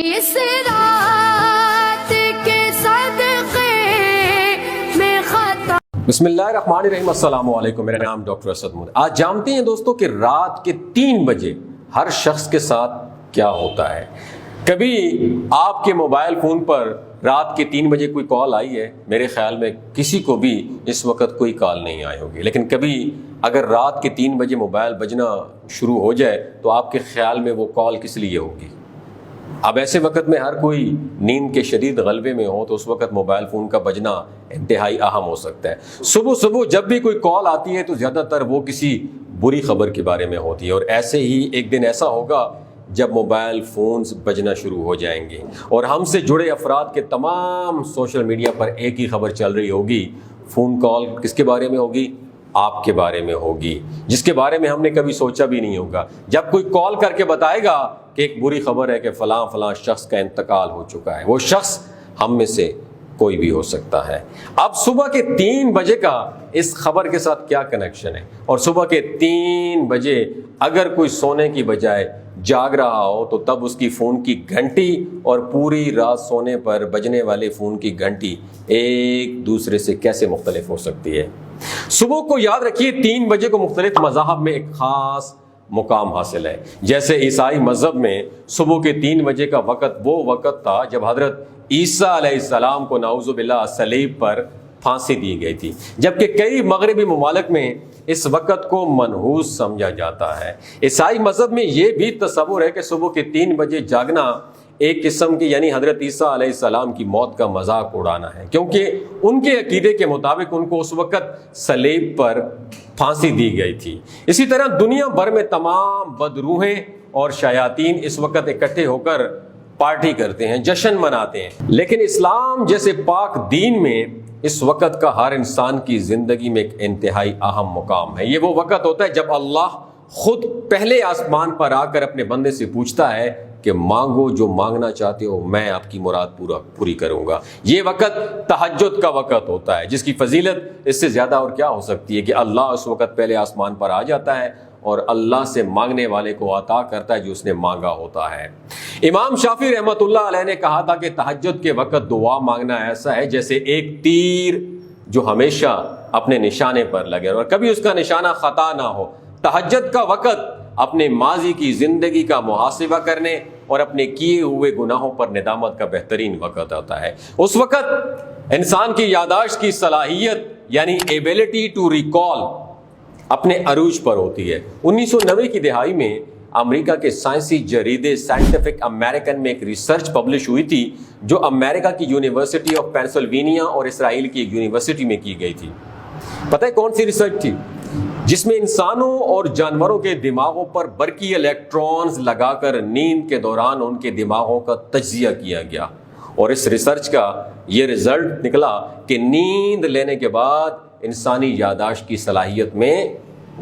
اس رات کے صدقے میں خطا. بسم اللہ الرحمن الرحیم. السلام علیکم. میرا نام ڈاکٹر اسد مود. آج جانتے ہیں دوستوں کہ رات کے 3 بجے ہر شخص کے ساتھ کیا ہوتا ہے. کبھی آپ کے موبائل فون پر رات کے 3 بجے کوئی کال آئی ہے؟ میرے خیال میں کسی کو بھی اس وقت کوئی کال نہیں آئی ہوگی. لیکن کبھی اگر رات کے 3 بجے موبائل بجنا شروع ہو جائے تو آپ کے خیال میں وہ کال کس لیے ہوگی؟ اب ایسے وقت میں ہر کوئی نیند کے شدید غلبے میں ہو تو اس وقت موبائل فون کا بجنا انتہائی اہم ہو سکتا ہے. صبح جب بھی کوئی کال آتی ہے تو زیادہ تر وہ کسی بری خبر کے بارے میں ہوتی ہے. اور ایسے ہی ایک دن ایسا ہوگا جب موبائل فونز بجنا شروع ہو جائیں گے اور ہم سے جڑے افراد کے تمام سوشل میڈیا پر ایک ہی خبر چل رہی ہوگی. فون کال کس کے بارے میں ہوگی؟ آپ کے بارے میں ہوگی، جس کے بارے میں ہم نے کبھی سوچا بھی نہیں ہوگا. جب کوئی کال کر کے بتائے گا کہ ایک بری خبر ہے کہ فلاں شخص کا انتقال ہو چکا ہے، وہ شخص ہم میں سے کوئی بھی ہو سکتا ہے. اب صبح کے 3 بجے کا اس خبر کے ساتھ کیا کنیکشن ہے؟ اور صبح کے 3 بجے اگر کوئی سونے کی بجائے جاگ رہا ہو تو تب اس کی فون کی گھنٹی اور پوری رات سونے پر بجنے والے فون کی گھنٹی ایک دوسرے سے کیسے مختلف ہو سکتی ہے؟ صبح کو یاد رکھیے 3 بجے کو مختلف مذاہب میں ایک خاص مقام حاصل ہے. جیسے عیسائی مذہب میں صبح کے 3 بجے کا وقت وہ وقت تھا جب حضرت عیسیٰ علیہ السلام کو نعوذ باللہ صلیب پر پھانسی دی گئی تھی، جبکہ کئی مغربی ممالک میں اس وقت کو منحوس سمجھا جاتا ہے. عیسائی مذہب میں یہ بھی تصور ہے کہ صبح کے 3 بجے جاگنا ایک قسم کی یعنی حضرت عیسیٰ علیہ السلام کی موت کا مذاق اڑانا ہے، کیونکہ ان کے عقیدے کے مطابق ان کو اس وقت صلیب پر پھانسی دی گئی تھی. اسی طرح دنیا بھر میں تمام بدروحیں اور شیاطین اس وقت اکٹھے ہو کر پارٹی کرتے ہیں، جشن مناتے ہیں. لیکن اسلام جیسے پاک دین میں اس وقت کا ہر انسان کی زندگی میں ایک انتہائی اہم مقام ہے. یہ وہ وقت ہوتا ہے جب اللہ خود پہلے آسمان پر آ کر اپنے بندے سے پوچھتا ہے کہ مانگو جو مانگنا چاہتے ہو، میں آپ کی مراد پوری کروں گا. یہ وقت تہجد کا وقت ہوتا ہے جس کی فضیلت اس سے زیادہ اور کیا ہو سکتی ہے کہ اللہ اس وقت پہلے آسمان پر آ جاتا ہے اور اللہ سے مانگنے والے کو عطا کرتا ہے جو اس نے مانگا ہوتا ہے. امام شافعی رحمۃ اللہ علیہ نے کہا تھا کہ تہجد کے وقت دعا مانگنا ایسا ہے جیسے ایک تیر جو ہمیشہ اپنے نشانے پر لگے اور کبھی اس کا نشانہ خطا نہ ہو. تہجد کا وقت اپنے ماضی کی زندگی کا محاسبہ کرنے اور اپنے کیے ہوئے گناہوں پر ندامت کا بہترین وقت ہوتا ہے. اس وقت انسان کی یادداشت کی صلاحیت یعنی ایبلٹی ٹو ریکال اپنے عروج پر ہوتی ہے. 1990 کی دہائی میں امریکہ کے سائنسی جریدے سائنٹیفک امریکن میں ایک ریسرچ پبلش ہوئی تھی جو امریکہ کی یونیورسٹی آف پینسلوینیا اور اسرائیل کی ایک یونیورسٹی میں کی گئی تھی. پتہ ہے کون سی ریسرچ تھی؟ جس میں انسانوں اور جانوروں کے دماغوں پر برقی الیکٹرونز لگا کر نیند کے دوران ان کے دماغوں کا تجزیہ کیا گیا. اور اس ریسرچ کا یہ رزلٹ نکلا کہ نیند لینے کے بعد انسانی یادداشت کی صلاحیت میں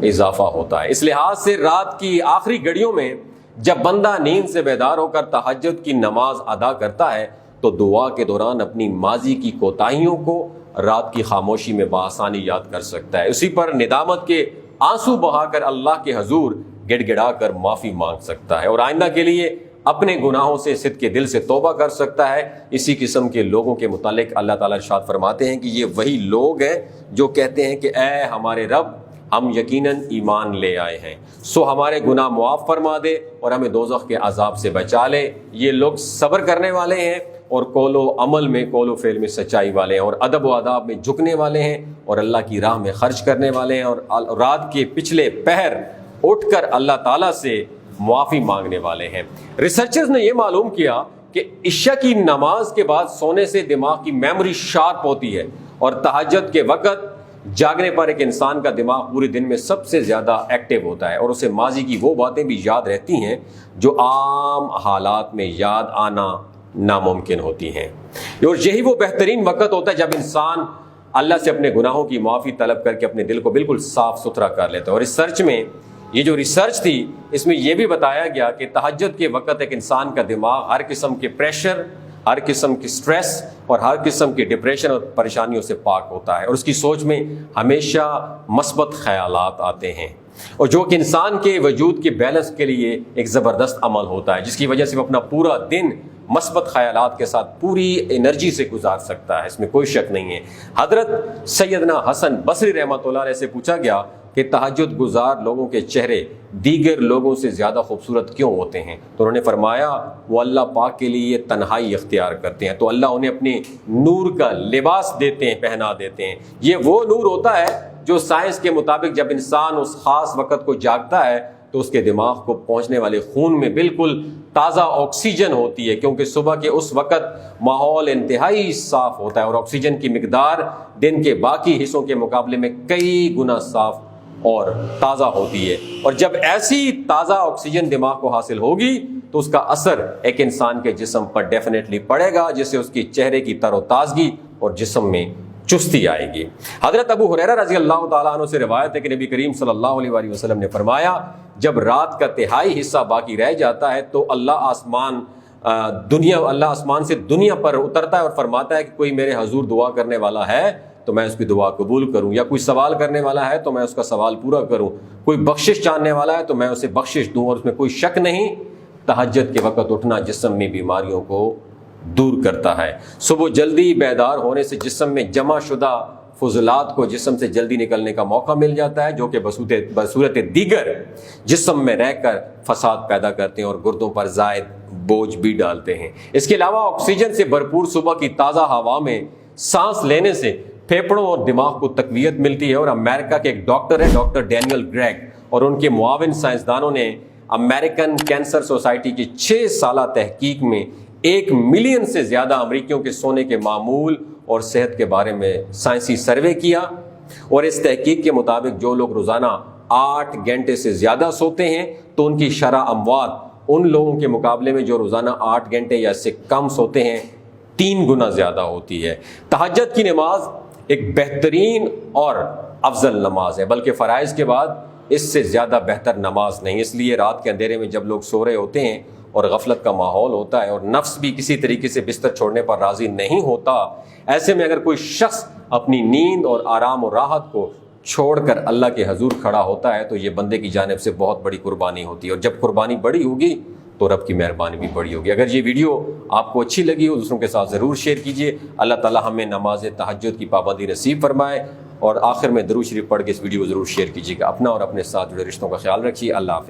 اضافہ ہوتا ہے. اس لحاظ سے رات کی آخری گھڑیوں میں جب بندہ نیند سے بیدار ہو کر تہجد کی نماز ادا کرتا ہے تو دعا کے دوران اپنی ماضی کی کوتاہیوں کو رات کی خاموشی میں بآسانی یاد کر سکتا ہے. اسی پر ندامت کے آنسو بہا کر اللہ کے حضور گڑ گڑا کر معافی مانگ سکتا ہے اور آئندہ کے لیے اپنے گناہوں سے صدقے دل سے توبہ کر سکتا ہے. اسی قسم کے لوگوں کے متعلق اللہ تعالیٰ ارشاد فرماتے ہیں کہ یہ وہی لوگ ہیں جو کہتے ہیں کہ اے ہمارے رب، ہم یقیناً ایمان لے آئے ہیں، سو ہمارے گناہ معاف فرما دے اور ہمیں دوزخ کے عذاب سے بچا لے. یہ لوگ صبر کرنے والے ہیں اور قول و عمل میں، قول و فعل میں سچائی والے ہیں اور ادب و آداب میں جھکنے والے ہیں اور اللہ کی راہ میں خرچ کرنے والے ہیں اور رات کے پچھلے پہر اٹھ کر اللہ تعالیٰ سے معافی مانگنے والے ہیں. ریسرچرز نے یہ معلوم کیا کہ عشاء کی نماز کے بعد سونے سے دماغ کی میموری شارپ ہوتی ہے اور تہجد کے وقت جاگنے پر ایک انسان کا دماغ پورے دن میں سب سے زیادہ ایکٹیو ہوتا ہے اور اسے ماضی کی وہ باتیں بھی یاد رہتی ہیں جو عام حالات میں یاد آنا ناممکن ہوتی ہیں. اور یہی وہ بہترین وقت ہوتا ہے جب انسان اللہ سے اپنے گناہوں کی معافی طلب کر کے اپنے دل کو بالکل صاف ستھرا کر لیتا ہے. اور اس سرچ میں یہ جو ریسرچ تھی اس میں یہ بھی بتایا گیا کہ تہجد کے وقت ایک انسان کا دماغ ہر قسم کے پریشر، ہر قسم کی سٹریس اور ہر قسم کی ڈپریشن اور پریشانیوں سے پاک ہوتا ہے اور اس کی سوچ میں ہمیشہ مثبت خیالات آتے ہیں اور جو کہ انسان کے وجود کے بیلنس کے لیے ایک زبردست عمل ہوتا ہے جس کی وجہ سے وہ اپنا پورا دن مثبت خیالات کے ساتھ پوری انرجی سے گزار سکتا ہے، اس میں کوئی شک نہیں ہے۔ حضرت سیدنا حسن بصری رحمۃ اللہ علیہ سے پوچھا گیا کہ تہجد گزار لوگوں کے چہرے دیگر لوگوں سے زیادہ خوبصورت کیوں ہوتے ہیں؟ تو انہوں نے فرمایا وہ اللہ پاک کے لیے یہ تنہائی اختیار کرتے ہیں، تو اللہ انہیں اپنے نور کا لباس دیتے ہیں، پہنا دیتے ہیں۔ یہ وہ نور ہوتا ہے جو سائنس کے مطابق جب انسان اس خاص وقت کو جاگتا ہے تو اس کے دماغ کو پہنچنے والے خون میں بالکل تازہ آکسیجن ہوتی ہے، کیونکہ صبح کے اس وقت ماحول انتہائی صاف ہوتا ہے اور آکسیجن کی مقدار دن کے باقی حصوں کے مقابلے میں کئی گنا صاف اور تازہ ہوتی ہے، اور جب ایسی تازہ آکسیجن دماغ کو حاصل ہوگی تو اس کا اثر ایک انسان کے جسم پر ڈیفینیٹلی پڑے گا، جس سے اس کی چہرے کی تر و تازگی اور جسم میں چستی آئے گی۔ حضرت ابو ہریرہ رضی اللہ تعالیٰ عنہ سے روایت ہے کہ نبی کریم صلی اللہ علیہ وآلہ وسلم نے فرمایا جب رات کا تہائی حصہ باقی رہ جاتا ہے تو اللہ آسمان سے دنیا پر اترتا ہے اور فرماتا ہے کہ کوئی میرے حضور دعا کرنے والا ہے تو میں اس کی دعا قبول کروں، یا کوئی سوال کرنے والا ہے تو میں اس کا سوال پورا کروں، کوئی بخشش چاہنے والا ہے تو میں اسے بخشش دوں۔ اور اس میں کوئی شک نہیں تہجد کے وقت اٹھنا جسم میں بیماریوں کو دور کرتا ہے۔ صبح جلدی بیدار ہونے سے جسم میں جمع شدہ فضلات کو جسم سے جلدی نکلنے کا موقع مل جاتا ہے، جو کہ بصورت دیگر جسم میں رہ کر فساد پیدا کرتے ہیں اور گردوں پر زائد بوجھ بھی ڈالتے ہیں۔ اس کے علاوہ آکسیجن سے بھرپور صبح کی تازہ ہوا میں سانس لینے سے پھیپھڑوں اور دماغ کو تقویت ملتی ہے، اور امریکہ کے ایک ڈاکٹر ہے ڈاکٹر ڈینیل گریگ اور ان کے معاون سائنسدانوں نے امریکن کینسر سوسائٹی کی 6 سالہ تحقیق میں 1 ملین سے زیادہ امریکیوں کے سونے کے معمول اور صحت کے بارے میں سائنسی سروے کیا، اور اس تحقیق کے مطابق جو لوگ روزانہ 8 گھنٹے سے زیادہ سوتے ہیں تو ان کی شرح اموات ان لوگوں کے مقابلے میں جو روزانہ 8 گھنٹے یا اس سے کم سوتے ہیں 3 گنا زیادہ ہوتی ہے۔ تہجد کی نماز ایک بہترین اور افضل نماز ہے، بلکہ فرائض کے بعد اس سے زیادہ بہتر نماز نہیں۔ اس لیے رات کے اندھیرے میں جب لوگ سو رہے ہوتے ہیں اور غفلت کا ماحول ہوتا ہے اور نفس بھی کسی طریقے سے بستر چھوڑنے پر راضی نہیں ہوتا، ایسے میں اگر کوئی شخص اپنی نیند اور آرام اور راحت کو چھوڑ کر اللہ کے حضور کھڑا ہوتا ہے تو یہ بندے کی جانب سے بہت بڑی قربانی ہوتی ہے، اور جب قربانی بڑی ہوگی تو رب کی مہربانی بھی بڑی ہوگی۔ اگر یہ ویڈیو آپ کو اچھی لگی ہو دوسروں کے ساتھ ضرور شیئر کیجیے۔ اللہ تعالی ہمیں نماز تہجد کی پابندی نصیب فرمائے، اور آخر میں درود شریف پڑھ کے اس ویڈیو کو ضرور شیئر کیجیے گا۔ اپنا اور اپنے ساتھ جڑے رشتوں کا خیال رکھیے۔ اللہ حافظ۔